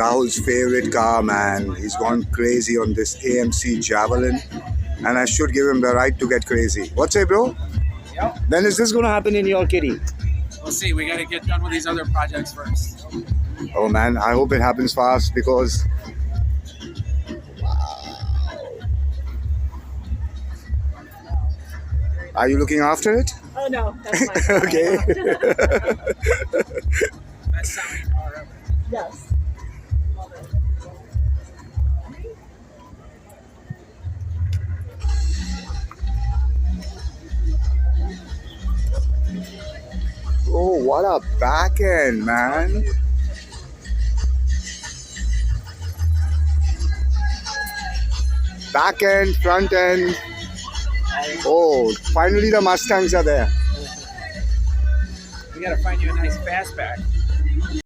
Rahul's favorite car, man. He's gone crazy on this AMC Javelin, and I should give him the right to get crazy. What's it, bro? Yep. Then is this going to happen in your kitty? We'll see. We got to get done with these other projects first. Oh man, I hope it happens fast because. Are you looking after it? Oh no, that's my Okay. Best sounding car ever. Yes. Oh, what a back end, man. Back end, front end. Oh, finally the Mustangs are there. We got to find you a nice fastback.